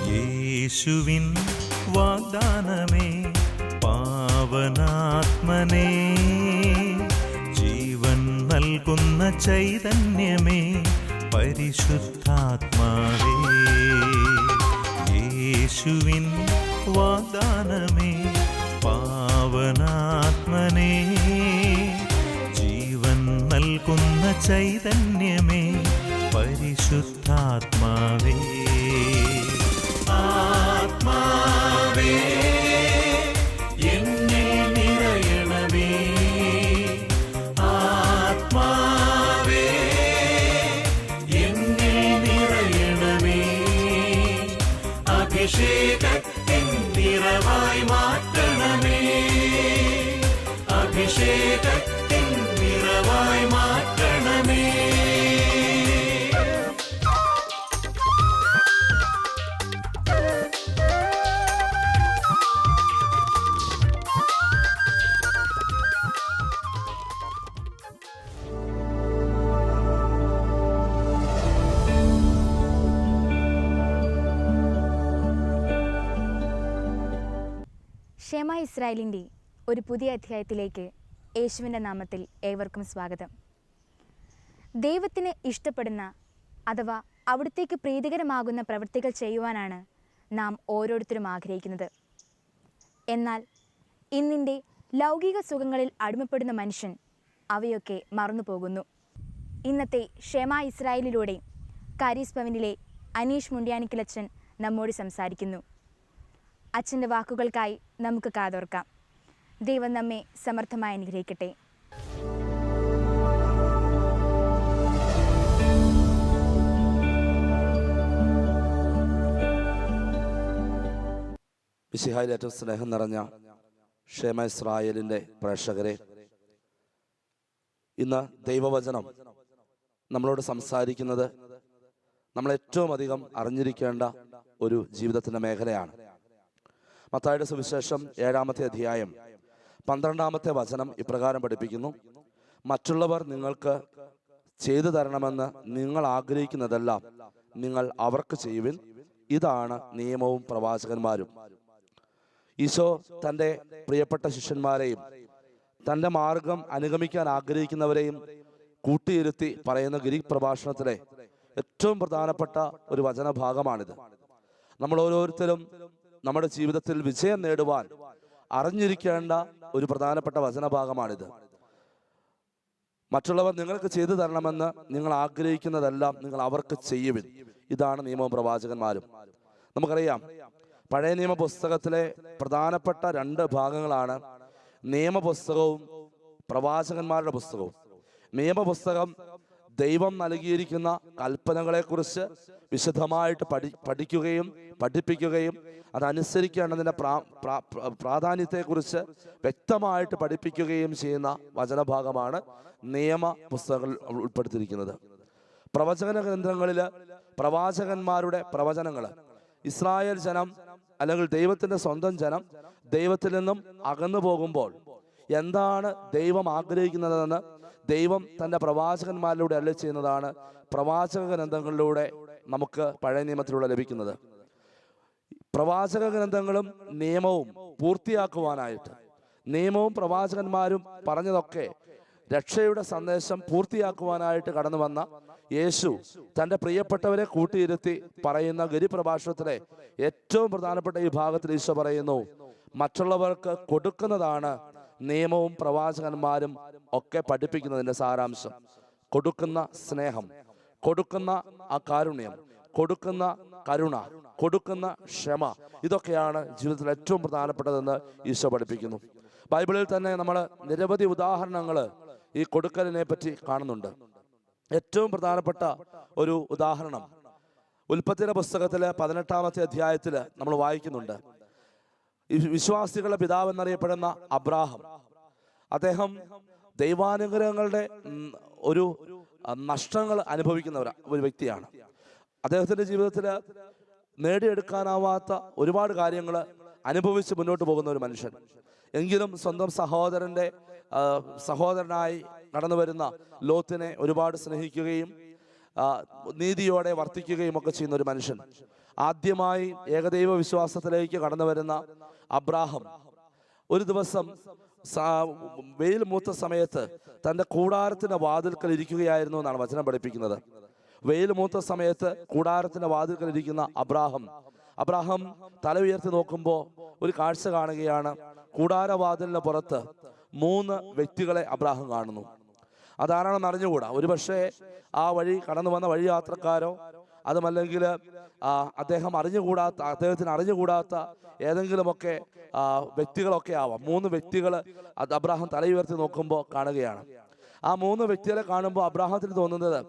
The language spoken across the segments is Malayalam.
യേശുവിൻ വാഗ്ദാനമേ പാവനാത്മനേ, ജീവൻ നൽകുന്ന ചൈതന്യമേ പരിശുദ്ധാത്മാവേ. യേശുവിൻ വാഗ്ദാനമേ പാവനാത്മനേ, ജീവൻ നൽകുന്ന ചൈതന്യമേ പരിശുദ്ധാത്മാവേ. ആത്മാവേ എന്നിൽ നിറയണമേ, ആത്മാവേ എന്നിൽ നിറയണമേ, അഭിഷേകത്തിൻ നിറവായി മാറ്റണമേ, അഭിഷേകത്തിൻ നിറവായി മാറ്റണമേ. ഷെമ ഇസ്രായേലിൻ്റെ ഒരു പുതിയ അധ്യായത്തിലേക്ക് യേശുവിൻ്റെ നാമത്തിൽ ഏവർക്കും സ്വാഗതം. ദൈവത്തിന് ഇഷ്ടപ്പെടുന്ന അഥവാ അവിടുത്തേക്ക് പ്രീതികരമാകുന്ന പ്രവൃത്തികൾ ചെയ്യുവാനാണ് നാം ഓരോരുത്തരും ആഗ്രഹിക്കുന്നത്. എന്നാൽ ഇന്നിൻ്റെ ലൗകിക സുഖങ്ങളിൽ അടിമപ്പെടുന്ന മനുഷ്യൻ അവയൊക്കെ മറന്നു പോകുന്നു. ഇന്നത്തെ ഷെമ ഇസ്രായേലിലൂടെ കാരീസ് ഭവനിലെ അനീഷ് മുണ്ടിയാനിക്കലച്ചൻ നമ്മോട് സംസാരിക്കുന്നു. അച്ഛൻ്റെ വാക്കുകൾക്കായി നമുക്ക് കാതോർക്കാം. ദൈവം നമ്മെ സമർത്ഥമായി അനുഗ്രഹിക്കട്ടെ. മിശിഹായിൽ ഏറ്റവും സ്നേഹം നിറഞ്ഞ ഷെമ ഇസ്രായേലിൻ്റെ പ്രേക്ഷകരെ, ഇന്ന് ദൈവവചനം നമ്മളോട് സംസാരിക്കുന്നത് നമ്മൾ ഏറ്റവും അധികം അറിഞ്ഞിരിക്കേണ്ട ഒരു ജീവിതത്തിൻ്റെ മേഖലയാണ്. മത്തായിയുടെ സുവിശേഷം 7-ാമത്തെ അധ്യായം 12-ാമത്തെ വചനം ഇപ്രകാരം പഠിപ്പിക്കുന്നു: മറ്റുള്ളവർ നിങ്ങൾക്ക് ചെയ്തു തരണമെന്ന് നിങ്ങൾ ആഗ്രഹിക്കുന്നതെല്ലാം നിങ്ങൾ അവർക്ക് ചെയ്യുവിൻ, ഇതാണ് നിയമവും പ്രവാചകന്മാരും. ഈശോ തൻ്റെ പ്രിയപ്പെട്ട ശിഷ്യന്മാരെയും തൻ്റെ മാർഗം അനുഗമിക്കാൻ ആഗ്രഹിക്കുന്നവരെയും കൂട്ടിയിരുത്തി പറയുന്ന ഗിരിപ്രഭാഷണത്തിലെ ഏറ്റവും പ്രധാനപ്പെട്ട ഒരു വചനഭാഗമാണിത്. നമ്മൾ ഓരോരുത്തരും നമ്മുടെ ജീവിതത്തിൽ വിജയം നേടുവാൻ അറിഞ്ഞിരിക്കേണ്ട ഒരു പ്രധാനപ്പെട്ട വചനഭാഗമാണിത്. മറ്റുള്ളവർ നിങ്ങൾക്ക് ചെയ്തു തരണമെന്ന് നിങ്ങൾ ആഗ്രഹിക്കുന്നതെല്ലാം നിങ്ങൾ അവർക്ക് ചെയ്യുവിൻ, ഇതാണ് നിയമവും പ്രവാചകന്മാരും. നമുക്കറിയാം, പഴയ നിയമ പുസ്തകത്തിലെ പ്രധാനപ്പെട്ട 2 ഭാഗങ്ങളാണ് നിയമപുസ്തകവും പ്രവാചകന്മാരുടെ പുസ്തകവും. നിയമപുസ്തകം ദൈവം നൽകിയിരിക്കുന്ന കൽപ്പനകളെക്കുറിച്ച് വിശദമായിട്ട് പഠിക്കുകയും പഠിപ്പിക്കുകയും അതനുസരിക്കേണ്ടതിൻ്റെ പ്രാധാന്യത്തെക്കുറിച്ച് വ്യക്തമായിട്ട് പഠിപ്പിക്കുകയും ചെയ്യുന്ന വചനഭാഗമാണ് നിയമ പുസ്തകങ്ങൾ ഉൾപ്പെടുത്തിയിരിക്കുന്നത്. പ്രവചന ഗ്രന്ഥങ്ങളിൽ പ്രവാചകന്മാരുടെ പ്രവചനങ്ങൾ ഇസ്രായേൽ ജനം അല്ലെങ്കിൽ ദൈവത്തിൻ്റെ സ്വന്തം ജനം ദൈവത്തിൽ നിന്നും അകന്നു പോകുമ്പോൾ എന്താണ് ദൈവം ആഗ്രഹിക്കുന്നതെന്ന് ദൈവം തൻ്റെ പ്രവാചകന്മാരിലൂടെ അരുളി ചെയ്യുന്നതാണ് പ്രവാചക ഗ്രന്ഥങ്ങളിലൂടെ നമുക്ക് പഴയ നിയമത്തിലൂടെ ലഭിക്കുന്നത്. പ്രവാചക ഗ്രന്ഥങ്ങളും നിയമവും പൂർത്തിയാക്കുവാനായിട്ട് നിയമവും പ്രവാചകന്മാരും പറഞ്ഞതൊക്കെ രക്ഷയുടെ സന്ദേശം പൂർത്തിയാക്കുവാനായിട്ട് കടന്നു വന്ന യേശു തൻ്റെ പ്രിയപ്പെട്ടവരെ കൂട്ടിയിരുത്തി പറയുന്ന ഗിരിപ്രഭാഷണത്തിലെ ഏറ്റവും പ്രധാനപ്പെട്ട ഈ ഭാഗത്തിൽ ഈശോ പറയുന്നു: മറ്റുള്ളവർക്ക് കൊടുക്കുന്നതാണ് നിയമവും പ്രവാചകന്മാരും ഒക്കെ പഠിപ്പിക്കുന്നതിൻ്റെ സാരാംശം. കൊടുക്കുന്ന സ്നേഹം, കൊടുക്കുന്ന ആ കാരുണ്യം, കൊടുക്കുന്ന കരുണ, കൊടുക്കുന്ന ക്ഷമ, ഇതൊക്കെയാണ് ജീവിതത്തിൽ ഏറ്റവും പ്രധാനപ്പെട്ടതെന്ന് ഈശോ പഠിപ്പിക്കുന്നു. ബൈബിളിൽ തന്നെ നമ്മൾ നിരവധി ഉദാഹരണങ്ങൾ ഈ കൊടുക്കലിനെ പറ്റി കാണുന്നുണ്ട്. ഏറ്റവും പ്രധാനപ്പെട്ട ഒരു ഉദാഹരണം ഉൽപ്പത്തിയുടെ പുസ്തകത്തിൽ 18-ാമത്തെ അധ്യായത്തിൽ നമ്മൾ വായിക്കുന്നുണ്ട്. വിശ്വാസികളുടെ പിതാവ് എന്നറിയപ്പെടുന്ന അബ്രാഹാം, അദ്ദേഹം ദൈവാനുഗ്രഹങ്ങളുടെ ഒരു നഷ്ടങ്ങൾ അനുഭവിക്കുന്ന ഒരു വ്യക്തിയാണ്. അദ്ദേഹത്തിൻ്റെ ജീവിതത്തിൽ നേടിയെടുക്കാനാവാത്ത ഒരുപാട് കാര്യങ്ങൾ അനുഭവിച്ച് മുന്നോട്ട് പോകുന്ന ഒരു മനുഷ്യൻ. എങ്കിലും സ്വന്തം സഹോദരനായി കടന്നു വരുന്ന ലോത്തിനെ ഒരുപാട് സ്നേഹിക്കുകയും നീതിയോടെ വർത്തിക്കുകയും ഒക്കെ ചെയ്യുന്ന ഒരു മനുഷ്യൻ. ആദ്യമായി ഏകദൈവ വിശ്വാസത്തിലേക്ക് കടന്നു വരുന്ന അബ്രാഹാം ഒരു ദിവസം വെയിൽ മൂത്ത സമയത്ത് തൻ്റെ കൂടാരത്തിൻ്റെ വാതിൽക്കൽ ഇരിക്കുകയായിരുന്നു എന്നാണ് വചനം പഠിപ്പിക്കുന്നത്. വെയിൽ മൂത്ത സമയത്ത് കൂടാരത്തിൻ്റെ വാതിൽക്കൽ ഇരിക്കുന്ന അബ്രാഹാം തല ഉയർത്തി നോക്കുമ്പോൾ ഒരു കാഴ്ച കാണുകയാണ്. കൂടാരവാതിലിന് പുറത്ത് 3 വ്യക്തികളെ അബ്രാഹാം കാണുന്നു. അതാരാണെന്ന് അറിഞ്ഞുകൂടാ. ഒരുപക്ഷെ ആ വഴി കടന്നു വന്ന വഴി യാത്രക്കാരോ അതുമല്ലെങ്കിൽ അദ്ദേഹത്തിന് അറിഞ്ഞുകൂടാത്ത ഏതെങ്കിലുമൊക്കെ വ്യക്തികളൊക്കെ ആവാം. 3 വ്യക്തികൾ അബ്രാഹാം തല ഉയർത്തി നോക്കുമ്പോൾ കാണുകയാണ്. ആ 3 വ്യക്തികളെ കാണുമ്പോൾ അബ്രാഹത്തിന് തോന്നുന്നത്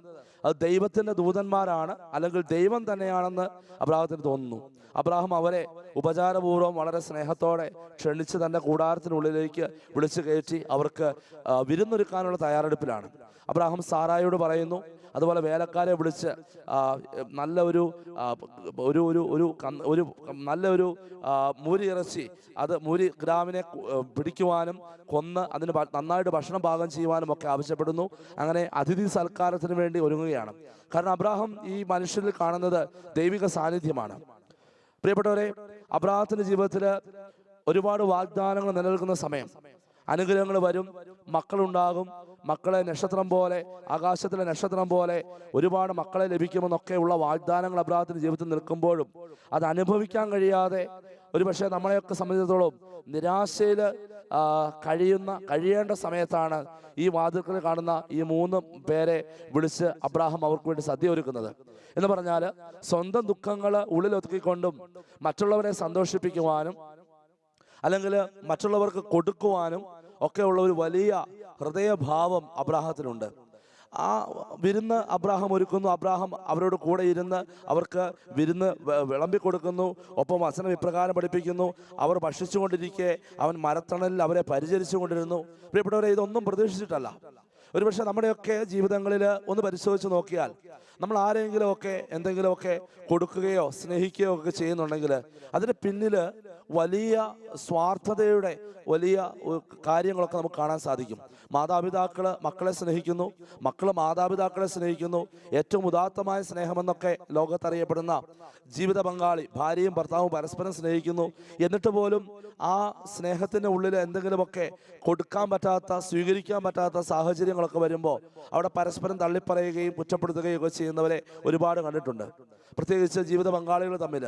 അത് ദൈവത്തിൻ്റെ ദൂതന്മാരാണ്, അല്ലെങ്കിൽ ദൈവം തന്നെയാണെന്ന് അബ്രാഹത്തിന് തോന്നുന്നു. അബ്രാഹാം അവരെ ഉപചാരപൂർവ്വം വളരെ സ്നേഹത്തോടെ ക്ഷണിച്ച് തൻ്റെ കൂടാരത്തിനുള്ളിലേക്ക് വിളിച്ചു കയറ്റി അവർക്ക് വിരുന്നൊരുക്കാനുള്ള തയ്യാറെടുപ്പിലാണ്. അബ്രാഹാം സാറായോട് പറയുന്നു, അതുപോലെ വേലക്കാരെ വിളിച്ച് നല്ലൊരു മൂരി ഇറച്ചി, അത് മൂരി ഗ്രാമിനെ പിടിക്കുവാനും കൊന്ന് അതിന് നന്നായിട്ട് ഭക്ഷണം പാകം ചെയ്യുവാനും ഒക്കെ ആവശ്യപ്പെടുന്നു. അങ്ങനെ അതിഥി സൽക്കാരത്തിന് വേണ്ടി ഒരുങ്ങുകയാണ്. കാരണം അബ്രാഹാം ഈ മനുഷ്യരിൽ കാണുന്നത് ദൈവിക സാന്നിധ്യമാണ്. പ്രിയപ്പെട്ടവരെ, അബ്രാഹത്തിന്റെ ജീവിതത്തിൽ ഒരുപാട് വാഗ്ദാനങ്ങൾ നിലനിൽക്കുന്ന സമയം, അനുഗ്രഹങ്ങൾ വരും, മക്കളുണ്ടാകും, മക്കളെ നക്ഷത്രം പോലെ, ആകാശത്തിലെ നക്ഷത്രം പോലെ ഒരുപാട് മക്കളെ ലഭിക്കുമെന്നൊക്കെയുള്ള വാഗ്ദാനങ്ങൾ അബ്രാഹത്തിന്റെ ജീവിതത്തിൽ നിൽക്കുമ്പോഴും അത് അനുഭവിക്കാൻ കഴിയാതെ ഒരുപക്ഷെ നമ്മളെയൊക്കെ സംബന്ധിച്ചിടത്തോളം നിരാശയിൽ കഴിയേണ്ട സമയത്താണ് ഈ വാതിൽക്കൽ കാണുന്ന ഈ 3 പേരെ വിളിച്ച് അബ്രാഹാം അവർക്ക് വേണ്ടി സദ്യ ഒരുക്കുന്നത്. എന്ന് പറഞ്ഞാൽ സ്വന്തം ദുഃഖങ്ങൾ ഉള്ളിലൊതുക്കിക്കൊണ്ടും മറ്റുള്ളവരെ സന്തോഷിപ്പിക്കുവാനും അല്ലെങ്കിൽ മറ്റുള്ളവർക്ക് കൊടുക്കുവാനും ഒക്കെയുള്ള ഒരു വലിയ ഹൃദയഭാവം അബ്രാഹത്തിനുണ്ട്. ആ വിരുന്ന് അബ്രാഹാം ഒരുക്കുന്നു. അബ്രാഹാം അവരോട് കൂടെ ഇരുന്ന് അവർക്ക് വിരുന്ന് വിളമ്പിക്കൊടുക്കുന്നു. ഒപ്പം വചനം ഇപ്രകാരം പഠിപ്പിക്കുന്നു, അവർ ഭക്ഷിച്ചുകൊണ്ടിരിക്കെ അവൻ മരത്തണലിൽ അവരെ പരിചരിച്ചു കൊണ്ടിരുന്നു. പ്രിയപ്പെട്ടവരെ, ഇതൊന്നും പ്രതീക്ഷിച്ചിട്ടല്ല. ഒരുപക്ഷെ നമ്മുടെയൊക്കെ ജീവിതങ്ങളിൽ ഒന്ന് പരിശോധിച്ച് നോക്കിയാൽ നമ്മൾ ആരെങ്കിലുമൊക്കെ എന്തെങ്കിലുമൊക്കെ കൊടുക്കുകയോ സ്നേഹിക്കുകയോ ഒക്കെ ചെയ്യുന്നുണ്ടെങ്കിൽ അതിന് പിന്നിൽ വലിയ സ്വാർത്ഥതയുടെ വലിയ കാര്യങ്ങളൊക്കെ നമുക്ക് കാണാൻ സാധിക്കും. മാതാപിതാക്കൾ മക്കളെ സ്നേഹിക്കുന്നു, മക്കൾ മാതാപിതാക്കളെ സ്നേഹിക്കുന്നു. ഏറ്റവും ഉദാത്തമായ സ്നേഹമെന്നൊക്കെ ലോകത്തറിയപ്പെടുന്ന ജീവിത പങ്കാളി, ഭാര്യയും ഭർത്താവും പരസ്പരം സ്നേഹിക്കുന്നു. എന്നിട്ട് പോലും ആ സ്നേഹത്തിൻ്റെ ഉള്ളിൽ എന്തെങ്കിലുമൊക്കെ കൊടുക്കാൻ പറ്റാത്ത, സ്വീകരിക്കാൻ പറ്റാത്ത സാഹചര്യങ്ങളൊക്കെ വരുമ്പോൾ അവിടെ പരസ്പരം തള്ളിപ്പറയുകയും കുറ്റപ്പെടുത്തുകയും ഒക്കെ ചെയ്യുന്നവരെ ഒരുപാട് കണ്ടിട്ടുണ്ട്. പ്രത്യേകിച്ച് ജീവിത പങ്കാളികൾ തമ്മിൽ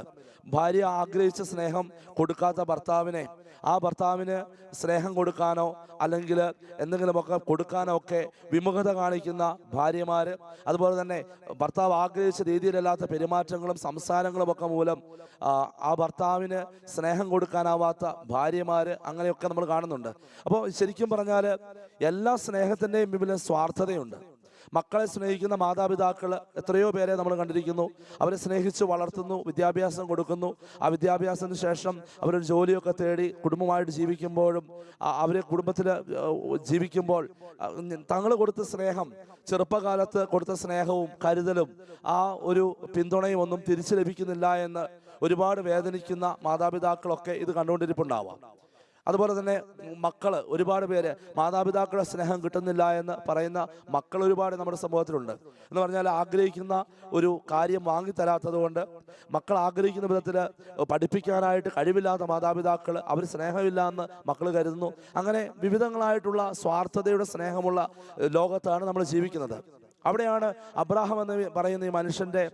ഭാര്യ ആഗ്രഹിച്ച സ്നേഹം കൊടുക്കാത്ത ഭർത്താവിനെ, ആ ഭർത്താവിന് സ്നേഹം കൊടുക്കാനോ അല്ലെങ്കിൽ എന്തെങ്കിലുമൊക്കെ കൊടുക്കാനോ ഒക്കെ വിമുഖത കാണിക്കുന്ന ഭാര്യമാർ, അതുപോലെ തന്നെ ഭർത്താവ് ആഗ്രഹിച്ച രീതിയിലല്ലാത്ത പെരുമാറ്റങ്ങളും സംസാരങ്ങളും ഒക്കെ മൂലം ആ ഭർത്താവിന് സ്നേഹം കൊടുക്കാനാവാത്ത ഭാര്യമാർ, അങ്ങനെയൊക്കെ നമ്മൾ കാണുന്നുണ്ട്. അപ്പോൾ ശരിക്കും പറഞ്ഞാൽ എല്ലാ സ്നേഹത്തിൻ്റെയും പിന്നിൽ സ്വാർത്ഥതയുണ്ട്. മക്കളെ സ്നേഹിക്കുന്ന മാതാപിതാക്കൾ എത്രയോ പേരെ നമ്മൾ കണ്ടിരിക്കുന്നു. അവരെ സ്നേഹിച്ച് വളർത്തുന്നു, വിദ്യാഭ്യാസം കൊടുക്കുന്നു. ആ വിദ്യാഭ്യാസത്തിന് ശേഷം അവരൊരു ജോലിയൊക്കെ തേടി കുടുംബമായിട്ട് ജീവിക്കുമ്പോഴും അവരെ കുടുംബത്തിൽ ജീവിക്കുമ്പോൾ തങ്ങൾ കൊടുത്ത സ്നേഹം, ചെറുപ്പകാലത്ത് കൊടുത്ത സ്നേഹവും കരുതലും ആ ഒരു പിന്തുണയും ഒന്നും തിരിച്ചു ലഭിക്കുന്നില്ല എന്ന് ഒരുപാട് വേദനിക്കുന്ന മാതാപിതാക്കളൊക്കെ ഇത് കണ്ടുകൊണ്ടിരിപ്പുണ്ടാവാം. അതുപോലെ തന്നെ മക്കൾ, ഒരുപാട് പേര് മാതാപിതാക്കളുടെ സ്നേഹം കിട്ടുന്നില്ല എന്ന് പറയുന്ന മക്കൾ ഒരുപാട് നമ്മുടെ സമൂഹത്തിലുണ്ട്. എന്ന് പറഞ്ഞാൽ ആഗ്രഹിക്കുന്ന ഒരു കാര്യം വാങ്ങിത്തരാത്തത് കൊണ്ട്, മക്കൾ ആഗ്രഹിക്കുന്ന വിധത്തിൽ പഠിപ്പിക്കാനായിട്ട് കഴിവില്ലാത്ത മാതാപിതാക്കൾ, അവർ സ്നേഹമില്ല എന്ന് മക്കൾ കരുതുന്നു. അങ്ങനെ വിവിധങ്ങളായിട്ടുള്ള സ്വാർത്ഥതയുടെ സ്നേഹമുള്ള ലോകത്താണ് നമ്മൾ ജീവിക്കുന്നത്. അവിടെയാണ് അബ്രാഹാം എന്ന് പറയുന്ന ഈ മനുഷ്യൻ്റെ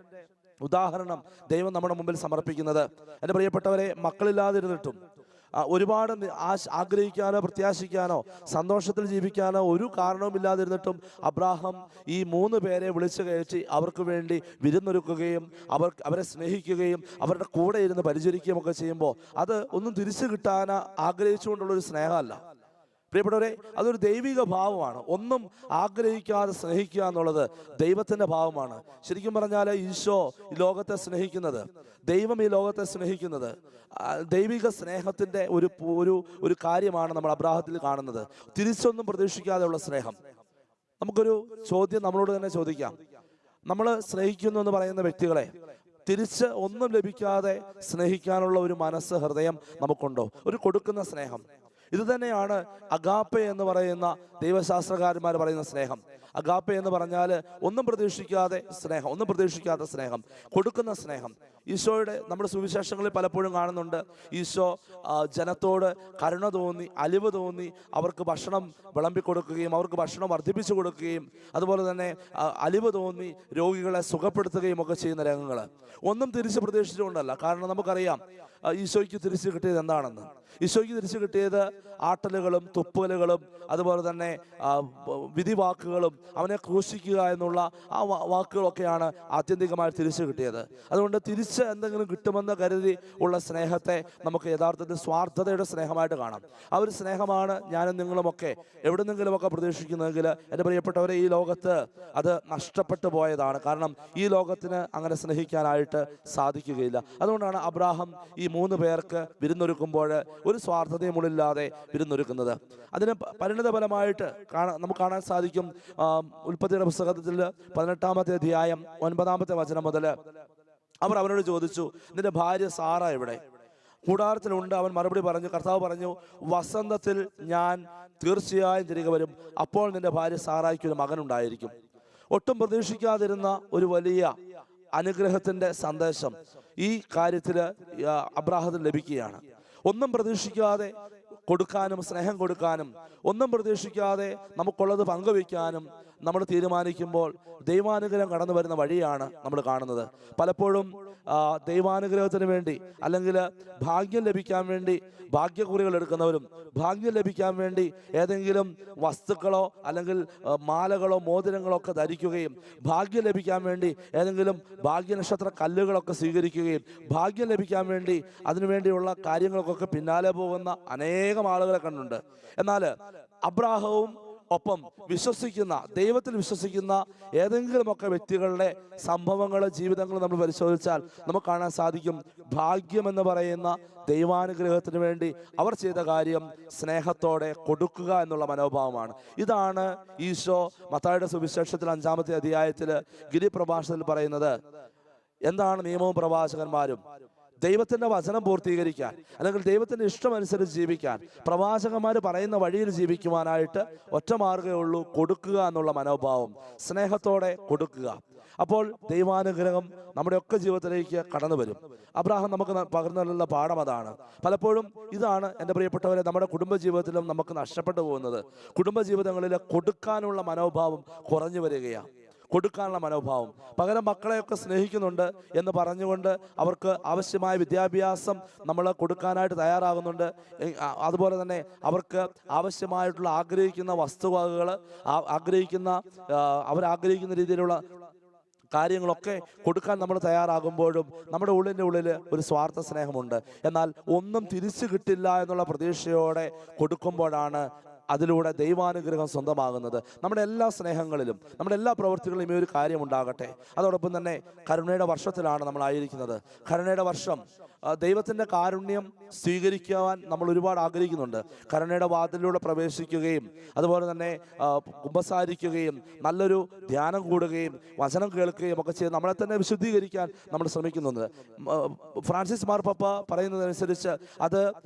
ഉദാഹരണം ദൈവം നമ്മുടെ മുമ്പിൽ സമർപ്പിക്കുന്നത്. എൻ്റെ പ്രിയപ്പെട്ടവരെ, മക്കളില്ലാതിരുന്നിട്ടും ഒരുപാട് ആഗ്രഹിക്കാനോ പ്രത്യാശിക്കാനോ സന്തോഷത്തിൽ ജീവിക്കാനോ ഒരു കാരണവുമില്ലാതിരുന്നിട്ടും അബ്രാഹാം ഈ 3 പേരെ വിളിച്ചു കയറ്റി അവർക്ക് വേണ്ടി വിരുന്നൊരുക്കുകയും അവരെ സ്നേഹിക്കുകയും അവരുടെ കൂടെ ഇരുന്ന് പരിചരിക്കുകയും ഒക്കെ ചെയ്യുമ്പോൾ അത് ഒന്നും തിരിച്ചു കിട്ടാൻ ആഗ്രഹിച്ചുകൊണ്ടുള്ളൊരു സ്നേഹമല്ല. പ്രിയപ്പെട്ടവരെ, അതൊരു ദൈവിക ഭാവമാണ്. ഒന്നും ആഗ്രഹിക്കാതെ സ്നേഹിക്കുക എന്നുള്ളത് ദൈവത്തിൻ്റെ ഭാവമാണ്. ശരിക്കും പറഞ്ഞാൽ ഈശോ ഈ ലോകത്തെ സ്നേഹിക്കുന്നത്, ദൈവം ഈ ലോകത്തെ സ്നേഹിക്കുന്നത് ദൈവിക സ്നേഹത്തിൻ്റെ ഒരു കാര്യമാണ് നമ്മൾ അബ്രാഹത്തിൽ കാണുന്നത്. തിരിച്ചൊന്നും പ്രതീക്ഷിക്കാതെയുള്ള സ്നേഹം. നമുക്കൊരു ചോദ്യം നമ്മളോട് തന്നെ ചോദിക്കാം. നമ്മൾ സ്നേഹിക്കുന്നു എന്ന് പറയുന്ന വ്യക്തികളെ തിരിച്ച് ഒന്നും ലഭിക്കാതെ സ്നേഹിക്കാനുള്ള ഒരു മനസ്സ്, ഹൃദയം നമുക്കുണ്ടോ? ഒരു കൊടുക്കുന്ന സ്നേഹം. ഇത് തന്നെയാണ് അഗാപ്പെ എന്ന് പറയുന്ന ദൈവശാസ്ത്രകാരന്മാർ പറയുന്ന സ്നേഹം. അഗാപ്പെ എന്ന് പറഞ്ഞാൽ ഒന്നും പ്രതീക്ഷിക്കാതെ സ്നേഹം, ഒന്നും പ്രതീക്ഷിക്കാത്ത സ്നേഹം, കൊടുക്കുന്ന സ്നേഹം. ഈശോയുടെ നമ്മുടെ സുവിശേഷങ്ങളിൽ പലപ്പോഴും കാണുന്നുണ്ട്, ഈശോ ജനത്തോട് കരുണ തോന്നി, അലിവ് തോന്നി അവർക്ക് ഭക്ഷണം വിളമ്പിക്കൊടുക്കുകയും അവർക്ക് ഭക്ഷണം വർദ്ധിപ്പിച്ചു കൊടുക്കുകയും അതുപോലെ തന്നെ അലിവ് തോന്നി രോഗികളെ സുഖപ്പെടുത്തുകയും ഒക്കെ ചെയ്യുന്ന രംഗങ്ങൾ. ഒന്നും തിരിച്ച് പ്രതീക്ഷിച്ചുകൊണ്ടല്ല. കാരണം നമുക്കറിയാം ഈശോയ്ക്ക് തിരിച്ചു കിട്ടിയത് എന്താണെന്ന്. ഈശോയ്ക്ക് തിരിച്ചു കിട്ടിയത് ആട്ടലുകളും തുപ്പലുകളും അതുപോലെ തന്നെ വിധിവാക്കുകളും അവനെ ക്രൂശിക്കുക എന്നുള്ള ആ വാക്കുകളൊക്കെയാണ് ആത്യന്തികമായി തിരിച്ചു കിട്ടിയത്. അതുകൊണ്ട് തിരിച്ച് എന്തെങ്കിലും കിട്ടുമെന്ന് കരുതി ഉള്ള സ്നേഹത്തെ നമുക്ക് യഥാർത്ഥത്തിൽ സ്വാർത്ഥതയുടെ സ്നേഹമായിട്ട് കാണാം. ആ ഒരു സ്നേഹമാണ് ഞാനും നിങ്ങളുമൊക്കെ എവിടെന്നെങ്കിലുമൊക്കെ പ്രതീക്ഷിക്കുന്നതെങ്കിൽ എൻ്റെ പ്രിയപ്പെട്ടവരെ, ഈ ലോകത്ത് അത് നഷ്ടപ്പെട്ടു പോയതാണ്. കാരണം ഈ ലോകത്തിന് അങ്ങനെ സ്നേഹിക്കാനായിട്ട് സാധിക്കുകയില്ല. അതുകൊണ്ടാണ് അബ്രാഹാം ഈ 3 പേർക്ക് വിരുന്നൊരുക്കുമ്പോൾ ഒരു സ്വാർത്ഥതയും ഉള്ളില്ലാതെ വിരുന്നൊരുക്കുന്നത്. അതിന് പരിണിതഫലമായിട്ട് നമുക്ക് കാണാൻ സാധിക്കും. ഉൽപ്പത്തിയുടെ പുസ്തകത്തിൽ 18-ാമത്തെ അധ്യായം 9-ാമത്തെ വചനം മുതൽ അവർ അവനോട് ചോദിച്ചു, നിന്റെ ഭാര്യ സാറ എവിടെ? കൂടാരത്തിലുണ്ട്. അവൻ മറുപടി പറഞ്ഞു, കർത്താവ് പറഞ്ഞു, വസന്തത്തിൽ ഞാൻ തീർച്ചയായും തിരികെ വരും, അപ്പോൾ നിന്റെ ഭാര്യ സാറായിക്ക് ഒരു മകനുണ്ടായിരിക്കും. ഒട്ടും പ്രതീക്ഷിക്കാതിരുന്ന ഒരു വലിയ അനുഗ്രഹത്തിന്റെ സന്ദേശം ഈ കാര്യത്തിൽ അബ്രാഹത്തിന് ലഭിക്കുകയാണ്. ഒന്നും പ്രതീക്ഷിക്കാതെ കൊടുക്കാനും സ്നേഹം കൊടുക്കാനും ഒന്നും പ്രതീക്ഷിക്കാതെ നമുക്കുള്ളത് പങ്കുവയ്ക്കാനും നമ്മൾ തീരുമാനിക്കുമ്പോൾ ദൈവാനുഗ്രഹം കടന്നു വരുന്ന വഴിയാണ് നമ്മൾ കാണുന്നത്. പലപ്പോഴും ദൈവാനുഗ്രഹത്തിന് വേണ്ടി അല്ലെങ്കിൽ ഭാഗ്യം ലഭിക്കാൻ വേണ്ടി ഭാഗ്യക്കുറികൾ എടുക്കുന്നവരും ഭാഗ്യം ലഭിക്കാൻ വേണ്ടി ഏതെങ്കിലും വസ്തുക്കളോ അല്ലെങ്കിൽ മാലകളോ മോതിരങ്ങളോ ഒക്കെ ധരിക്കുകയും ഭാഗ്യം ലഭിക്കാൻ വേണ്ടി ഏതെങ്കിലും ഭാഗ്യനക്ഷത്ര കല്ലുകളൊക്കെ സ്വീകരിക്കുകയും ഭാഗ്യം ലഭിക്കാൻ വേണ്ടി അതിനുവേണ്ടിയുള്ള കാര്യങ്ങൾക്കൊക്കെ പിന്നാലെ പോകുന്ന അനേകം ആളുകളെ കണ്ടുണ്ട്. എന്നാൽ അബ്രാഹവും ഒപ്പം വിശ്വസിക്കുന്ന, ദൈവത്തിൽ വിശ്വസിക്കുന്ന ഏതെങ്കിലുമൊക്കെ വ്യക്തികളുടെ സംഭവങ്ങൾ, ജീവിതങ്ങൾ നമ്മൾ പരിശോധിച്ചാൽ നമുക്ക് കാണാൻ സാധിക്കും, ഭാഗ്യമെന്ന് പറയുന്ന ദൈവാനുഗ്രഹത്തിന് വേണ്ടി അവർ ചെയ്ത കാര്യം സ്നേഹത്തോടെ കൊടുക്കുക എന്നുള്ള മനോഭാവമാണ്. ഇതാണ് ഈശോ മത്തായിയുടെ സുവിശേഷത്തിൽ 5-ാമത്തെ അധ്യായത്തിൽ ഗിരിപ്രഭാഷണത്തിൽ പറയുന്നത്. എന്താണ് നിയമവും പ്രവാചകന്മാരും? ദൈവത്തിൻ്റെ വചനം പൂർത്തീകരിക്കാൻ അല്ലെങ്കിൽ ദൈവത്തിൻ്റെ ഇഷ്ടമനുസരിച്ച് ജീവിക്കാൻ, പ്രവാചകന്മാർ പറയുന്ന വഴിയിൽ ജീവിക്കുവാനായിട്ട് ഒറ്റ മാർഗ്ഗമേ ഉള്ളൂ, കൊടുക്കുക എന്നുള്ള മനോഭാവം, സ്നേഹത്തോടെ കൊടുക്കുക. അപ്പോൾ ദൈവാനുഗ്രഹം നമ്മുടെയൊക്കെ ജീവിതത്തിലേക്ക് കടന്നു വരും. അബ്രാഹാം നമുക്ക് പകർന്നു നൽകുന്ന പാഠം അതാണ്. പലപ്പോഴും ഇതാണ് എൻ്റെ പ്രിയപ്പെട്ടവരെ നമ്മുടെ കുടുംബജീവിതത്തിലും നമുക്ക് നഷ്ടപ്പെട്ടു പോകുന്നത്. കുടുംബജീവിതങ്ങളിൽ കൊടുക്കാനുള്ള മനോഭാവം കുറഞ്ഞു വരികയാണ്. കൊടുക്കാനുള്ള മനോഭാവം. പകരം മക്കളെയൊക്കെ സ്നേഹിക്കുന്നുണ്ട് എന്ന് പറഞ്ഞുകൊണ്ട് അവർക്ക് ആവശ്യമായ വിദ്യാഭ്യാസം നമ്മൾ കൊടുക്കാനായിട്ട് തയ്യാറാകുന്നുണ്ട്. അതുപോലെ തന്നെ അവർക്ക് ആവശ്യമായിട്ടുള്ള ആഗ്രഹിക്കുന്ന വസ്തുവകകൾ അവരാഗ്രഹിക്കുന്ന രീതിയിലുള്ള കാര്യങ്ങളൊക്കെ കൊടുക്കാൻ നമ്മൾ തയ്യാറാകുമ്പോഴും നമ്മുടെ ഉള്ളിൽ ഒരു സ്വാർത്ഥ സ്നേഹമുണ്ട്. എന്നാൽ ഒന്നും തിരിച്ചു കിട്ടില്ല എന്നുള്ള പ്രതീക്ഷയോടെ കൊടുക്കുമ്പോഴാണ് അതിലൂടെ ദൈവാനുഗ്രഹം സ്വന്തമാകുന്നത്. നമ്മുടെ എല്ലാ സ്നേഹങ്ങളിലും നമ്മുടെ എല്ലാ പ്രവൃത്തികളിലും ഈ ഒരു കാര്യം ഉണ്ടാകട്ടെ. അതോടൊപ്പം തന്നെ കരുണയുടെ വർഷത്തിലാണ് നമ്മളായിരിക്കുന്നത്. കരുണയുടെ വർഷം, ദൈവത്തിൻ്റെ കാരുണ്യം സ്വീകരിക്കുവാൻ നമ്മൾ ഒരുപാട് ആഗ്രഹിക്കുന്നുണ്ട്. കരുണയുടെ വാതിലിലൂടെ പ്രവേശിക്കുകയും അതുപോലെ തന്നെ കുമ്പസാരിക്കുകയും നല്ലൊരു ധ്യാനം കൂടുകയും വചനം കേൾക്കുകയും ഒക്കെ ചെയ്ത് നമ്മളെ തന്നെ വിശുദ്ധീകരിക്കാൻ നമ്മൾ ശ്രമിക്കുന്നുണ്ട്. ഫ്രാൻസിസ് മാർപ്പാപ്പ പറയുന്നതനുസരിച്ച് അത്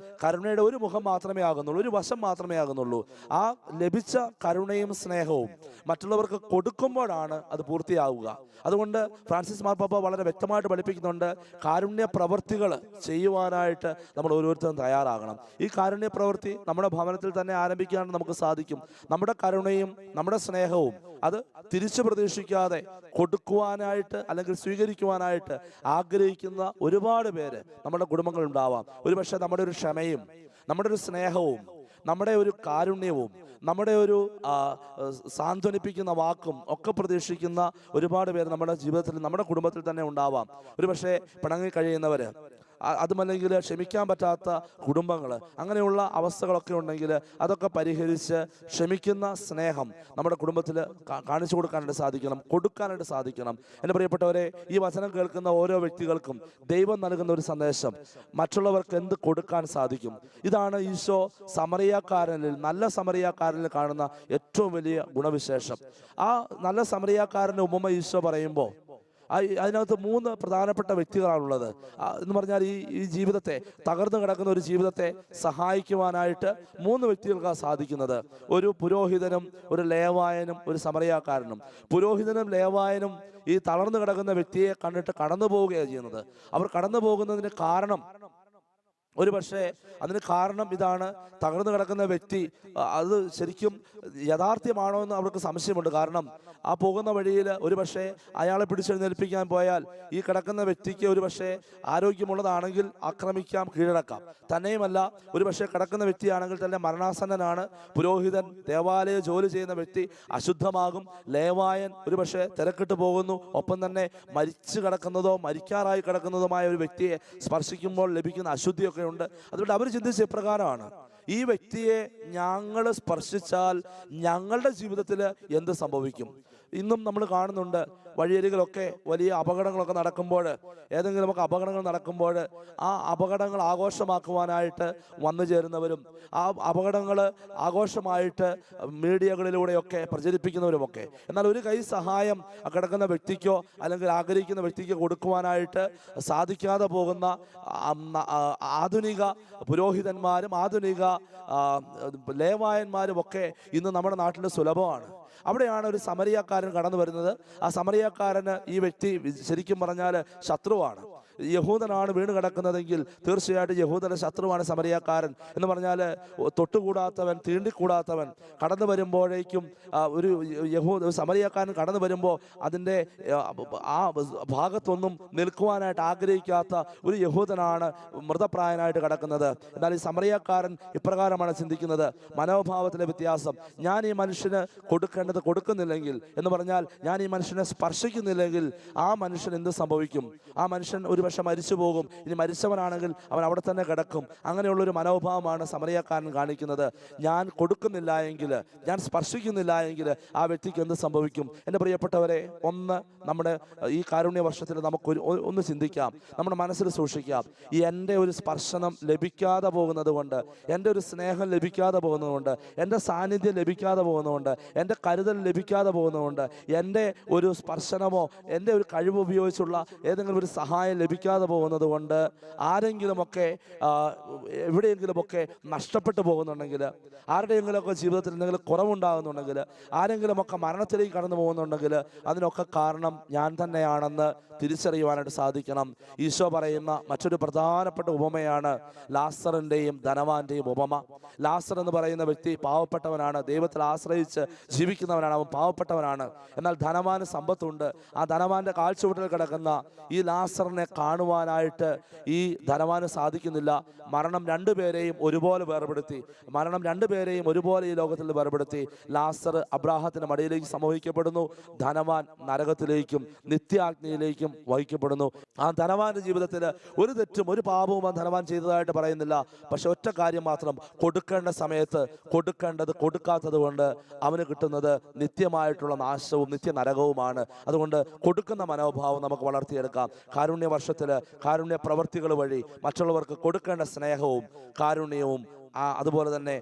കരുണയുടെ ഒരു മുഖം മാത്രമേ ആകുന്നുള്ളൂ, ഒരു വശം മാത്രമേ ആകുന്നുള്ളൂ. ആ ലഭിച്ച കരുണയും സ്നേഹവും മറ്റുള്ളവർക്ക് കൊടുക്കുമ്പോഴാണ് അത് പൂർത്തിയാവുക. അതുകൊണ്ട് ഫ്രാൻസിസ് മാർപ്പാപ്പ വളരെ വ്യക്തമായിട്ട് പഠിപ്പിക്കുന്നുണ്ട്, കാരുണ്യ പ്രവൃത്തികൾ ചെയ്യുവാനായിട്ട് നമ്മൾ ഓരോരുത്തരും തയ്യാറാകണം. ഈ കാരുണ്യ പ്രവൃത്തി നമ്മുടെ ഭവനത്തിൽ തന്നെ ആരംഭിക്കാൻ നമുക്ക് സാധിക്കും. നമ്മുടെ കരുണയും നമ്മുടെ സ്നേഹവും അത് തിരിച്ചു പ്രതീക്ഷിക്കാതെ കൊടുക്കുവാനായിട്ട് അല്ലെങ്കിൽ സ്വീകരിക്കുവാനായിട്ട് ആഗ്രഹിക്കുന്ന ഒരുപാട് പേര് നമ്മുടെ കുടുംബങ്ങളുണ്ടാവാം. ഒരുപക്ഷെ നമ്മുടെ ഒരു ക്ഷമയും നമ്മുടെ ഒരു സ്നേഹവും നമ്മുടെ ഒരു കാരുണ്യവും നമ്മുടെ ഒരു സാന്ത്വനിപ്പിക്കുന്ന വാക്കും ഒക്കെ പ്രതീക്ഷിക്കുന്ന ഒരുപാട് പേര് നമ്മുടെ ജീവിതത്തിൽ നമ്മുടെ കുടുംബത്തിൽ തന്നെ ഉണ്ടാവാം. ഒരുപക്ഷെ പിണങ്ങി കഴിയുന്നവർ, അതുമല്ലെങ്കിൽ ക്ഷമിക്കാൻ പറ്റാത്ത കുടുംബങ്ങൾ, അങ്ങനെയുള്ള അവസ്ഥകളൊക്കെ ഉണ്ടെങ്കിൽ അതൊക്കെ പരിഹരിച്ച് ക്ഷമിക്കുന്ന സ്നേഹം നമ്മുടെ കുടുംബത്തിൽ കാണിച്ചു കൊടുക്കാനായിട്ട് സാധിക്കണം, കൊടുക്കാനായിട്ട് സാധിക്കണം. എൻ്റെ പ്രിയപ്പെട്ടവരെ, ഈ വചനം കേൾക്കുന്ന ഓരോ വ്യക്തികൾക്കും ദൈവം നൽകുന്ന ഒരു സന്ദേശം, മറ്റുള്ളവർക്ക് എന്ത് കൊടുക്കാൻ സാധിക്കും. ഇതാണ് ഈശോ സമറിയാക്കാരനിൽ, നല്ല സമറിയാക്കാരനിൽ കാണുന്ന ഏറ്റവും വലിയ ഗുണവിശേഷം. ആ നല്ല സമറിയാക്കാരൻ്റെ ഉപമ ഈശോ പറയുമ്പോൾ അതിനകത്ത് 3 പ്രധാനപ്പെട്ട വ്യക്തികളാണുള്ളത്. എന്ന് പറഞ്ഞാൽ ഈ ജീവിതത്തെ, തകർന്നു കിടക്കുന്ന ഒരു ജീവിതത്തെ സഹായിക്കുവാനായിട്ട് 3 വ്യക്തികൾക്കാണ് സാധിക്കുന്നത്. ഒരു പുരോഹിതനും, ഒരു ലേവായനും, ഒരു സമറിയാക്കാരനും. പുരോഹിതനും ലേവായനും ഈ തളർന്നു കിടക്കുന്ന വ്യക്തിയെ കണ്ടിട്ട് കടന്നു പോവുകയാണ് ചെയ്യുന്നത്. അവർ കടന്നു പോകുന്നതിന് കാരണം, ഒരു പക്ഷേ അതിന് കാരണം ഇതാണ്, തകർന്നു കിടക്കുന്ന വ്യക്തി അത് ശരിക്കും യാഥാർത്ഥ്യമാണോ എന്ന് അവർക്ക് സംശയമുണ്ട്. കാരണം ആ പോകുന്ന വഴിയിൽ ഒരു പക്ഷേ അയാളെ പിടിച്ചെഴുന്നേൽപ്പിക്കാൻ പോയാൽ ഈ കിടക്കുന്ന വ്യക്തിക്ക് ഒരു പക്ഷേ ആരോഗ്യമുള്ളതാണെങ്കിൽ ആക്രമിക്കാം, കീഴടക്കാം. തന്നെയുമല്ല, ഒരു പക്ഷേ കിടക്കുന്ന വ്യക്തിയാണെങ്കിൽ തന്നെ മരണാസന്നനാണ്. പുരോഹിതൻ, ദേവാലയ ജോലി ചെയ്യുന്ന വ്യക്തി അശുദ്ധമാകും. ലേവായൻ ഒരു പക്ഷേ തിരക്കിട്ട് പോകുന്നു. ഒപ്പം തന്നെ മരിച്ചു കിടക്കുന്നതോ മരിക്കാറായി കിടക്കുന്നതുമായ ഒരു വ്യക്തിയെ സ്പർശിക്കുമ്പോൾ ലഭിക്കുന്ന അശുദ്ധിയൊക്കെ ഉണ്ട്. അതുകൊണ്ട് അവർ ചിന്തിച്ച ഇപ്രകാരമാണ്, ഈ വ്യക്തിയെ ഞങ്ങൾ സ്പർശിച്ചാൽ ഞങ്ങളുടെ ജീവിതത്തിൽ എന്ത് സംഭവിക്കും? ഇന്നും നമ്മൾ കാണുന്നുണ്ട്, വഴിയരികളൊക്കെ വലിയ അപകടങ്ങളൊക്കെ നടക്കുമ്പോൾ, ഏതെങ്കിലുമൊക്കെ അപകടങ്ങൾ നടക്കുമ്പോൾ ആ അപകടങ്ങൾ ആഘോഷമാക്കുവാനായിട്ട് വന്നു ചേരുന്നവരും ആ അപകടങ്ങൾ ആഘോഷമായിട്ട് മീഡിയകളിലൂടെയൊക്കെ പ്രചരിപ്പിക്കുന്നവരുമൊക്കെ. എന്നാൽ ഒരു കൈ സഹായം കിടക്കുന്ന വ്യക്തിക്കോ അല്ലെങ്കിൽ ആഗ്രഹിക്കുന്ന വ്യക്തിക്കോ കൊടുക്കുവാനായിട്ട് സാധിക്കാതെ പോകുന്ന ആധുനിക പുരോഹിതന്മാരും ആധുനിക ലേവായന്മാരും ഒക്കെ ഇന്ന് നമ്മുടെ നാട്ടിൽ സുലഭമാണ്. അവിടെയാണ് ഒരു സമറിയാക്കാരൻ കടന്നു വരുന്നത്. ആ സമറിയാക്കാരന് ഈ വ്യക്തി ശരിക്കും പറഞ്ഞാൽ ശത്രുവാണ്. യഹൂദനാണ് വീണ് കിടക്കുന്നതെങ്കിൽ തീർച്ചയായിട്ടും യഹൂദന്റെ ശത്രുവാണ് സമറിയാക്കാരൻ. എന്ന് പറഞ്ഞാൽ തൊട്ടുകൂടാത്തവൻ, തീണ്ടിക്കൂടാത്തവൻ കടന്നു വരുമ്പോഴേക്കും ഒരു സമറിയാക്കാരൻ കടന്നു വരുമ്പോൾ അതിൻ്റെ ആ ഭാഗത്തൊന്നും നിൽക്കുവാനായിട്ട് ആഗ്രഹിക്കാത്ത ഒരു യഹൂദനാണ് മൃതപ്രായനായിട്ട് കിടക്കുന്നത്. എന്നാൽ ഈ സമറിയാക്കാരൻ ഇപ്രകാരമാണ് ചിന്തിക്കുന്നത്, മനോഭാവത്തിലെ വ്യത്യാസം. ഞാൻ ഈ മനുഷ്യന് കൊടുക്കേണ്ടത് കൊടുക്കുന്നില്ലെങ്കിൽ, എന്ന് പറഞ്ഞാൽ ഞാൻ ഈ മനുഷ്യനെ സ്പർശിക്കുന്നില്ലെങ്കിൽ ആ മനുഷ്യൻ എന്ത് സംഭവിക്കും? ആ മനുഷ്യൻ ഒരു പക്ഷെ മരിച്ചു പോകും. ഇനി മരിച്ചവനാണെങ്കിൽ അവൻ അവിടെ തന്നെ കിടക്കും. അങ്ങനെയുള്ളൊരു മനോഭാവമാണ് സമറിയാക്കാരൻ കാണിക്കുന്നത്. ഞാൻ കൊടുക്കുന്നില്ല എങ്കിൽ, ഞാൻ സ്പർശിക്കുന്നില്ല എങ്കിൽ ആ വ്യക്തിക്ക് എന്ത് സംഭവിക്കും? എൻ്റെ പ്രിയപ്പെട്ടവരെ, നമ്മുടെ ഈ കാരുണ്യ വർഷത്തിൽ ഒന്ന് ചിന്തിക്കാം, നമ്മുടെ മനസ്സിൽ സൂക്ഷിക്കാം. എൻ്റെ ഒരു സ്പർശനം ലഭിക്കാതെ പോകുന്നത് കൊണ്ട്, എൻ്റെ ഒരു സ്നേഹം ലഭിക്കാതെ പോകുന്നതുകൊണ്ട്, എൻ്റെ സാന്നിധ്യം ലഭിക്കാതെ പോകുന്നതുകൊണ്ട്, എൻ്റെ കരുതൽ ലഭിക്കാതെ പോകുന്നതുകൊണ്ട്, എൻ്റെ ഒരു സ്പർശനമോ എൻ്റെ ഒരു കഴിവ് ഉപയോഗിച്ചുള്ള ഏതെങ്കിലും ഒരു സഹായം ലഭിക്കാതെ പോകുന്നത് കൊണ്ട് ആരെങ്കിലുമൊക്കെ എവിടെയെങ്കിലുമൊക്കെ നഷ്ടപ്പെട്ടു പോകുന്നുണ്ടെങ്കിൽ, ആരുടെയെങ്കിലുമൊക്കെ ജീവിതത്തിൽ എന്തെങ്കിലും കുറവുണ്ടാകുന്നുണ്ടെങ്കിൽ, ആരെങ്കിലുമൊക്കെ മരണത്തിലേക്ക് കടന്നു പോകുന്നുണ്ടെങ്കിൽ അതിനൊക്കെ കാരണം ഞാൻ തന്നെയാണെന്ന് തിരിച്ചറിയുവാനായിട്ട് സാധിക്കണം. ഈശോ പറയുന്ന മറ്റൊരു പ്രധാനപ്പെട്ട ഉപമയാണ് ലാസറിൻ്റെയും ധനവാന്റെയും ഉപമ. ലാസർ എന്ന് പറയുന്ന വ്യക്തി പാവപ്പെട്ടവനാണ്, ദൈവത്തിൽ ആശ്രയിച്ച് ജീവിക്കുന്നവനാണ്, അവൻ പാവപ്പെട്ടവനാണ്. എന്നാൽ ധനവാന് സമ്പത്തുണ്ട്. ആ ധനവാന്റെ കാൽച്ചുവട്ടിൽ കിടക്കുന്ന ഈ ലാസറിനെ കാണുവാനായിട്ട് ഈ ധനവാന് സാധിക്കുന്നില്ല. മരണം രണ്ടുപേരെയും ഒരുപോലെ വേർപെടുത്തി. ഈ ലോകത്തിൽ വേർപെടുത്തി. ലാസർ അബ്രാഹത്തിന്റെ മടിയിലേക്ക് സമൂഹിക്കപ്പെടുന്നു. ധനവാൻ നരകത്തിലേക്കും നിത്യാഗ്നിയിലേക്കും വഹിക്കപ്പെടുന്നു. ആ ധനവാന്റെ ജീവിതത്തിൽ ഒരു തെറ്റും ഒരു പാപവും ആ ധനവാൻ ചെയ്തതായിട്ട് പറയുന്നില്ല. പക്ഷെ ഒറ്റ കാര്യം മാത്രം, കൊടുക്കേണ്ട സമയത്ത് കൊടുക്കേണ്ടത് കൊടുക്കാത്തത് കൊണ്ട് അവന് കിട്ടുന്നത് നിത്യമായിട്ടുള്ള നാശവും നിത്യനരകവുമാണ്. അതുകൊണ്ട് കൊടുക്കുന്ന മനോഭാവം നമുക്ക് വളർത്തിയെടുക്കാം. കാരുണ്യ വർഷത്തിൽ കാരുണ്യ പ്രവർത്തികൾ വഴി മറ്റുള്ളവർക്ക് കൊടുക്കേണ്ട സ്നേഹവും കാരുണ്യവും അതുപോലെ തന്നെ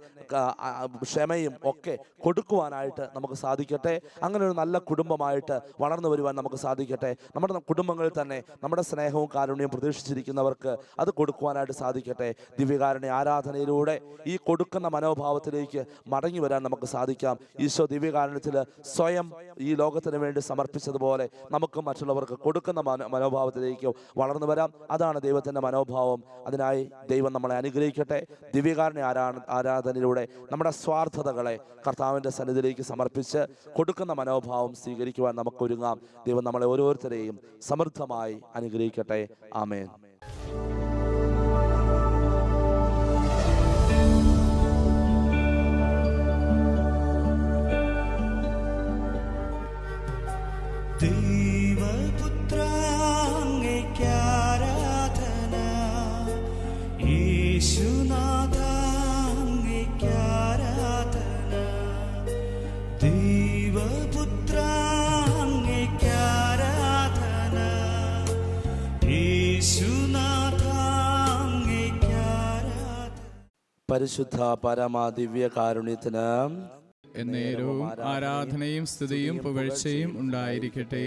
ക്ഷമയും ഒക്കെ കൊടുക്കുവാനായിട്ട് നമുക്ക് സാധിക്കട്ടെ. അങ്ങനെ ഒരു നല്ല കുടുംബമായിട്ട് വളർന്നു വരുവാൻ നമുക്ക് സാധിക്കട്ടെ. നമ്മുടെ കുടുംബങ്ങളിൽ തന്നെ നമ്മുടെ സ്നേഹവും കാരുണ്യവും പ്രതീക്ഷിച്ചിരിക്കുന്നവർക്ക് അത് കൊടുക്കുവാനായിട്ട് സാധിക്കട്ടെ. ദിവ്യകാരുണ്യ ആരാധനയിലൂടെ ഈ കൊടുക്കുന്ന മനോഭാവത്തിലേക്ക് മടങ്ങി വരാൻ നമുക്ക് സാധിക്കാം. ഈശോ ദിവ്യകാരുണ്യത്തിൽ സ്വയം ഈ ലോകത്തിന് വേണ്ടി സമർപ്പിച്ചതുപോലെ നമുക്ക് മറ്റുള്ളവർക്ക് കൊടുക്കുന്ന മനോഭാവത്തിലേക്ക് വളർന്നു വരാം. അതാണ് ദൈവത്തിൻ്റെ മനോഭാവം. അതിനായി ദൈവം നമ്മളെ അനുഗ്രഹിക്കട്ടെ. ദിവ്യകാരുണ്യ ആരാധനയിലൂടെ നമ്മുടെ സ്വാർത്ഥതകളെ കർത്താവിൻ്റെ സന്നിധിയിലേക്ക് സമർപ്പിച്ച് കൊടുക്കുന്ന മനോഭാവം സ്വീകരിക്കുവാൻ നമുക്ക് ഒരുങ്ങാം. ദൈവം നമ്മളെ ഓരോരുത്തരെയും സമൃദ്ധമായി അനുഗ്രഹിക്കട്ടെ. ആമേൻ. പരിശുദ്ധ പരമ ദിവ്യ കാരുണ്യത്തിന് എന്നേരവും ആരാധനയും സ്തുതിയും പുകഴ്ചയും ഉണ്ടായിരിക്കട്ടെ.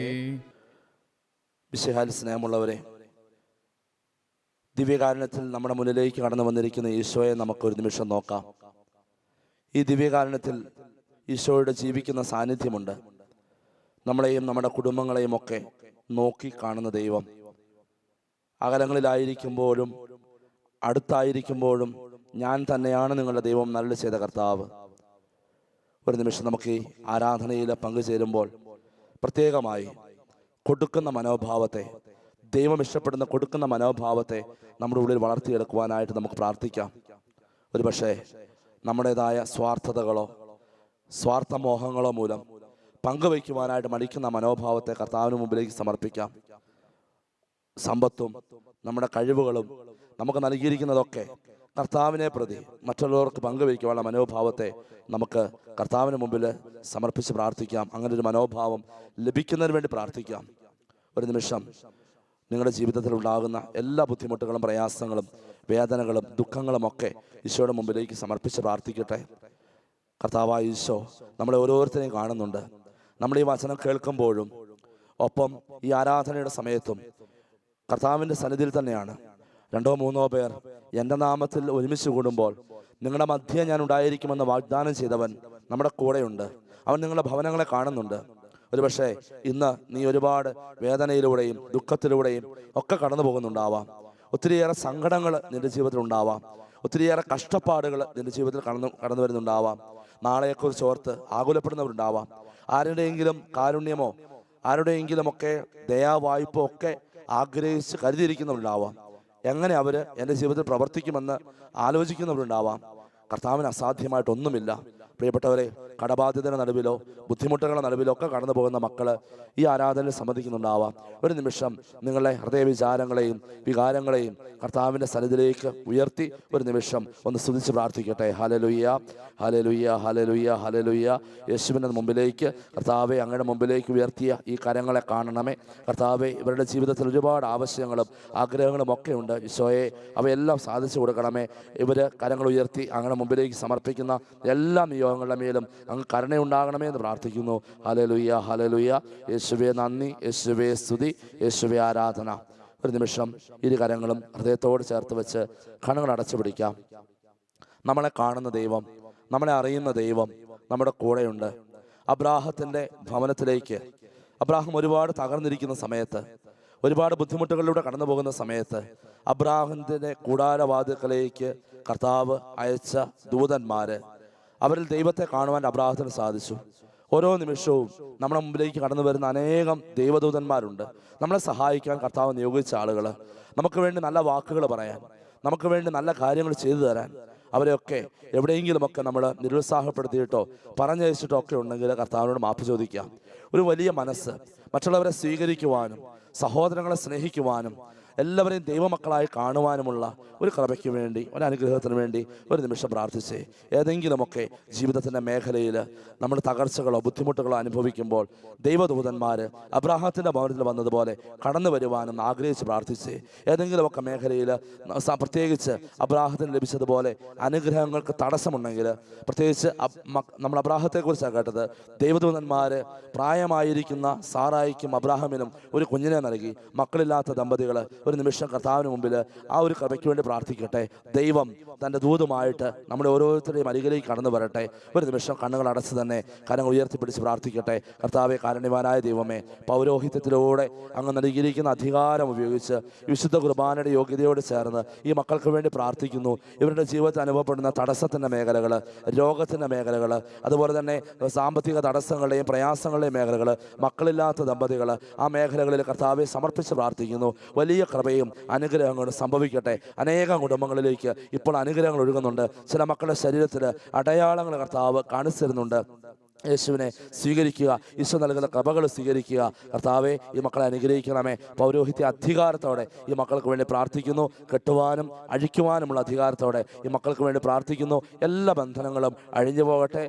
വിശേഷാൽ സ്നേഹമുള്ളവരെ, ദിവ്യകാരുണ്യത്തിൽ നമ്മുടെ മുന്നിലേക്ക് കടന്നു വന്നിരിക്കുന്ന ഈശോയെ നമുക്കൊരു നിമിഷം നോക്കാം. ഈ ദിവ്യകാരുണ്യത്തിൽ ഈശോയുടെ ജീവിക്കുന്ന സാന്നിധ്യമുണ്ട്. നമ്മളെയും നമ്മുടെ കുടുംബങ്ങളെയും ഒക്കെ നോക്കി കാണുന്ന ദൈവം, അകലങ്ങളിലായിരിക്കുമ്പോഴും അടുത്തായിരിക്കുമ്പോഴും ഞാൻ തന്നെയാണ് നിങ്ങളുടെ ദൈവം നല്ല ചെയ്ത കർത്താവ്. ഒരു നിമിഷം നമുക്ക് ഈ ആരാധനയിൽ പങ്കുചേരുമ്പോൾ പ്രത്യേകമായി കൊടുക്കുന്ന മനോഭാവത്തെ, ദൈവം ഇഷ്ടപ്പെടുന്ന കൊടുക്കുന്ന മനോഭാവത്തെ നമ്മുടെ ഉള്ളിൽ വളർത്തിയെടുക്കുവാനായിട്ട് നമുക്ക് പ്രാർത്ഥിക്കാം. ഒരുപക്ഷെ നമ്മുടേതായ സ്വാർത്ഥതകളോ സ്വാർത്ഥമോഹങ്ങളോ മൂലം പങ്കുവയ്ക്കുവാനായിട്ട് മടിക്കുന്ന മനോഭാവത്തെ കർത്താവിന് മുമ്പിലേക്ക് സമർപ്പിക്കാം. സമ്പത്തും നമ്മുടെ കഴിവുകളും നമുക്ക് നൽകിയിരിക്കുന്നതൊക്കെ കർത്താവിനെ പ്രതി മറ്റുള്ളവർക്ക് പങ്കുവയ്ക്കുവാനുള്ള മനോഭാവത്തെ നമുക്ക് കർത്താവിന് മുമ്പിൽ സമർപ്പിച്ച് പ്രാർത്ഥിക്കാം. അങ്ങനെ ഒരു മനോഭാവം ലഭിക്കുന്നതിന് വേണ്ടി പ്രാർത്ഥിക്കാം. ഒരു നിമിഷം നിങ്ങളുടെ ജീവിതത്തിൽ ഉണ്ടാകുന്ന എല്ലാ ബുദ്ധിമുട്ടുകളും പ്രയാസങ്ങളും വേദനകളും ദുഃഖങ്ങളും ഒക്കെ ഈശോയുടെ മുമ്പിലേക്ക് സമർപ്പിച്ച് പ്രാർത്ഥിക്കട്ടെ. കർത്താവായ ഈശോ നമ്മളെ ഓരോരുത്തരെയും കാണുന്നുണ്ട്. നമ്മൾ ഈ വചനം കേൾക്കുമ്പോഴും ഒപ്പം ഈ ആരാധനയുടെ സമയത്തും കർത്താവിൻ്റെ സന്നിധിയിൽ തന്നെയാണ്. 2-3 പേർ എൻ്റെ നാമത്തിൽ ഒരുമിച്ച് കൂടുമ്പോൾ നിങ്ങളുടെ മധ്യേ ഞാൻ ഉണ്ടായിരിക്കുമെന്ന് വാഗ്ദാനം ചെയ്തവൻ നമ്മുടെ കൂടെയുണ്ട്. അവൻ നിങ്ങളുടെ ഭവനങ്ങളെ കാണുന്നുണ്ട്. ഒരുപക്ഷെ ഇന്ന് നീ ഒരുപാട് വേദനയിലൂടെയും ദുഃഖത്തിലൂടെയും ഒക്കെ കടന്നു പോകുന്നുണ്ടാവാം. ഒത്തിരിയേറെ സങ്കടങ്ങൾ നിന്റെ ജീവിതത്തിൽ ഉണ്ടാവാം. ഒത്തിരിയേറെ കഷ്ടപ്പാടുകൾ നിന്റെ ജീവിതത്തിൽ കടന്നു വരുന്നുണ്ടാവാം. നാളെയെക്കുറിച്ച് ഓർത്ത് ആകുലപ്പെടുന്നവരുണ്ടാവാം. ആരുടെയെങ്കിലും കാരുണ്യമോ ആരുടെയെങ്കിലും ഒക്കെ ദയാവായ്പോ ഒക്കെ ആഗ്രഹിച്ച് കരുതിയിരിക്കുന്നവരുണ്ടാവാം. എങ്ങനെ അവർ എൻ്റെ ജീവിതത്തിൽ പ്രവർത്തിക്കുമെന്ന് ആലോചിക്കുന്നവരുണ്ടാവാം. കർത്താവിന് അസാധ്യമായിട്ടൊന്നുമില്ല. പ്രിയപ്പെട്ടവരെ, കടബാധ്യതയുടെ നടുവിലോ ബുദ്ധിമുട്ടുകളുടെ നടുവിലോ ഒക്കെ കടന്നു പോകുന്ന മക്കൾ ഈ ആരാധനയിൽ സംബന്ധിക്കുന്നുണ്ടാവാം. ഒരു നിമിഷം നിങ്ങളുടെ ഹൃദയവിചാരങ്ങളെയും വികാരങ്ങളെയും കർത്താവിൻ്റെ സന്നിധിയിലേക്ക് ഉയർത്തി ഒരു നിമിഷം ഒന്ന് സ്തുതിച്ച് പ്രാർത്ഥിക്കട്ടെ. Hallelujah, hallelujah, hallelujah, hallelujah. യേശുവിൻ്റെ മുമ്പിലേക്ക് കർത്താവെ, അങ്ങയുടെ മുമ്പിലേക്ക് ഉയർത്തിയ ഈ കരങ്ങളെ കാണണമേ. കർത്താവെ, ഇവരുടെ ജീവിതത്തിൽ ഒരുപാട് ആവശ്യങ്ങളും ആഗ്രഹങ്ങളും ഒക്കെ ഉണ്ട്. ഈശോയെ, അവയെല്ലാം സാധിച്ചു കൊടുക്കണമേ. ഇവർ കരങ്ങൾ ഉയർത്തി അങ്ങയുടെ മുമ്പിലേക്ക് സമർപ്പിക്കുന്ന എല്ലാ നിയോഗങ്ങളുടെ മേലും അങ്ങ് കരുണയുണ്ടാകണമേ എന്ന് പ്രാർത്ഥിക്കുന്നു. Hallelujah, hallelujah. യേശുവേ നന്ദി, യേശുവേ സ്തുതി, യേശുവേ ആരാധന. ഒരു നിമിഷം ഇരു കരങ്ങളും ഹൃദയത്തോട് ചേർത്ത് വെച്ച് കണ്ണുകൾ അടച്ചു പിടിക്കാം. നമ്മളെ കാണുന്ന ദൈവം, നമ്മളെ അറിയുന്ന ദൈവം നമ്മുടെ കൂടെയുണ്ട്. അബ്രാഹത്തിൻ്റെ ഭവനത്തിലേക്ക് അബ്രാഹം ഒരുപാട് തകർന്നിരിക്കുന്ന സമയത്ത്, ഒരുപാട് ബുദ്ധിമുട്ടുകളിലൂടെ കടന്നു പോകുന്ന സമയത്ത് അബ്രാഹത്തിൻ്റെ കൂടാരവാതിൽക്കലേക്ക് കർത്താവ് അയച്ച ദൂതന്മാര്, അവരിൽ ദൈവത്തെ കാണുവാൻ അബ്രാഹത്തിന് സാധിച്ചു. ഓരോ നിമിഷവും നമ്മുടെ മുമ്പിലേക്ക് കടന്നു വരുന്ന അനേകം ദൈവദൂതന്മാരുണ്ട്. നമ്മളെ സഹായിക്കാൻ കർത്താവ് നിയോഗിച്ച ആളുകൾ, നമുക്ക് വേണ്ടി നല്ല വാക്കുകൾ പറയാൻ, നമുക്ക് വേണ്ടി നല്ല കാര്യങ്ങൾ ചെയ്തു തരാൻ. അവരെയൊക്കെ എവിടെയെങ്കിലുമൊക്കെ നമ്മൾ നിരുത്സാഹപ്പെടുത്തിയിട്ടോ പറഞ്ഞയച്ചിട്ടോ ഒക്കെ ഉണ്ടെങ്കിൽ കർത്താവിനോട് മാപ്പ് ചോദിക്കാം. ഒരു വലിയ മനസ്സ്, മറ്റുള്ളവരെ സ്വീകരിക്കുവാനും സഹോദരങ്ങളെ സ്നേഹിക്കുവാനും എല്ലാവരെയും ദൈവമക്കളായി കാണുവാനുമുള്ള ഒരു കൃപയ്ക്ക് വേണ്ടി, ഒരു അനുഗ്രഹത്തിന് വേണ്ടി ഒരു നിമിഷം പ്രാർത്ഥിച്ചേ. ഏതെങ്കിലുമൊക്കെ ജീവിതത്തിൻ്റെ മേഖലയിൽ നമ്മൾ തകർച്ചകളോ ബുദ്ധിമുട്ടുകളോ അനുഭവിക്കുമ്പോൾ ദൈവദൂതന്മാർ അബ്രാഹത്തിൻ്റെ ഭവനത്തിൽ വന്നതുപോലെ കടന്നു വരുവാനും ആഗ്രഹിച്ച് പ്രാർത്ഥിച്ചേ. ഏതെങ്കിലുമൊക്കെ മേഖലയിൽ പ്രത്യേകിച്ച് അബ്രാഹത്തിന് ലഭിച്ചതുപോലെ അനുഗ്രഹങ്ങൾക്ക് തടസ്സമുണ്ടെങ്കിൽ, പ്രത്യേകിച്ച് നമ്മൾ അബ്രാഹത്തെക്കുറിച്ചാണ് കേട്ടത്, ദൈവദൂതന്മാർ പ്രായമായിരിക്കുന്ന സാറായിക്കും അബ്രാഹമിനും ഒരു കുഞ്ഞിനെ നൽകി. മക്കളില്ലാത്ത ദമ്പതികൾ ഒരു നിമിഷം കർത്താവിന് മുമ്പിൽ ആ ഒരു കൃപയ്ക്ക് വേണ്ടി പ്രാർത്ഥിക്കട്ടെ. ദൈവം തൻ്റെ ദൂതുമായിട്ട് നമ്മുടെ ഓരോരുത്തരുടെയും അരികിലേക്ക് കടന്നു വരട്ടെ. ഒരു നിമിഷം കണ്ണുകൾ അടച്ച് തന്നെ കരങ്ങൾ ഉയർത്തിപ്പിടിച്ച് പ്രാർത്ഥിക്കട്ടെ. കർത്താവെ, കാരുണ്യവാനായ ദൈവമേ, പൗരോഹിത്യത്തിലൂടെ അങ്ങ് നൽകിയിരിക്കുന്ന അധികാരം ഉപയോഗിച്ച് വിശുദ്ധ കുർബാനയുടെ യോഗ്യതയോട് ചേർന്ന് ഈ മക്കൾക്ക് വേണ്ടി പ്രാർത്ഥിക്കുന്നു. ഇവരുടെ ജീവിതത്തിൽ അനുഭവപ്പെടുന്ന തടസ്സത്തിൻ്റെ മേഖലകൾ, രോഗത്തിൻ്റെ മേഖലകൾ, അതുപോലെ തന്നെ സാമ്പത്തിക തടസ്സങ്ങളുടെയും പ്രയാസങ്ങളുടെയും മേഖലകൾ, മക്കളില്ലാത്ത ദമ്പതികൾ, ആ മേഖലകളിൽ കർത്താവെ സമർപ്പിച്ച് പ്രാർത്ഥിക്കുന്നു. വലിയ കൃപയും അനുഗ്രഹങ്ങളും സംഭവിക്കട്ടെ. അനേകം കുടുംബങ്ങളിലേക്ക് ഇപ്പോൾ അനുഗ്രഹങ്ങൾ ഒഴുകുന്നുണ്ട്. ചില മക്കളുടെ ശരീരത്തിൽ അടയാളങ്ങൾ കർത്താവ് കാണിച്ചു തരുന്നുണ്ട്. യേശുവിനെ സ്വീകരിക്കുക, ഈശോ നൽകുന്ന കൃപകൾ സ്വീകരിക്കുക. കർത്താവെ, ഈ മക്കളെ അനുഗ്രഹിക്കണമേ. പൗരോഹിത്യ അധികാരത്തോടെ ഈ മക്കൾക്ക് വേണ്ടി പ്രാർത്ഥിക്കുന്നു. കെട്ടുവാനും അഴിക്കുവാനുമുള്ള അധികാരത്തോടെ ഈ മക്കൾക്ക് വേണ്ടി പ്രാർത്ഥിക്കുന്നു. എല്ലാ ബന്ധനങ്ങളും അഴിഞ്ഞു പോകട്ടെ.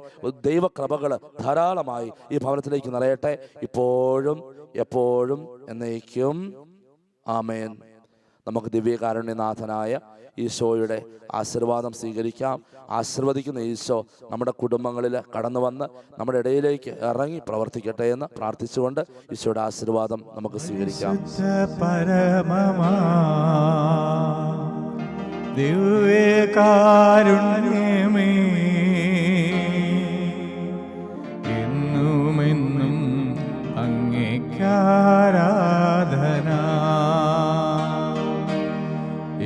ദൈവകൃപകൾ ധാരാളമായി ഈ ഭവനത്തിലേക്ക് നിറയട്ടെ, ഇപ്പോഴും എപ്പോഴും എന്നേക്കും. ആമേൻ. നമുക്ക് ദിവ്യകാരുണ്യനാഥനായ ഈശോയുടെ ആശീർവാദം സ്വീകരിക്കാം. ആശീർവദിക്കുന്ന ഈശോ നമ്മുടെ കുടുംബങ്ങളിൽ കടന്നു വന്ന് നമ്മുടെ ഇടയിലേക്ക് ഇറങ്ങി പ്രവർത്തിക്കട്ടെ എന്ന് പ്രാർത്ഥിച്ചുകൊണ്ട് ഈശോയുടെ ആശീർവാദം നമുക്ക് സ്വീകരിക്കാം. ദിവ്യകാരുണ്യമേ എന്നുമെന്നും അങ്ങേക്കാരാധന,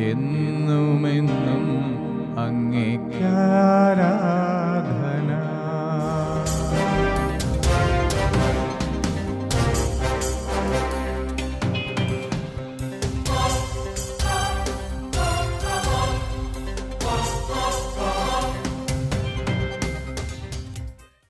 എന്നുമെന്നും അങ്ങേക്കാരാധന.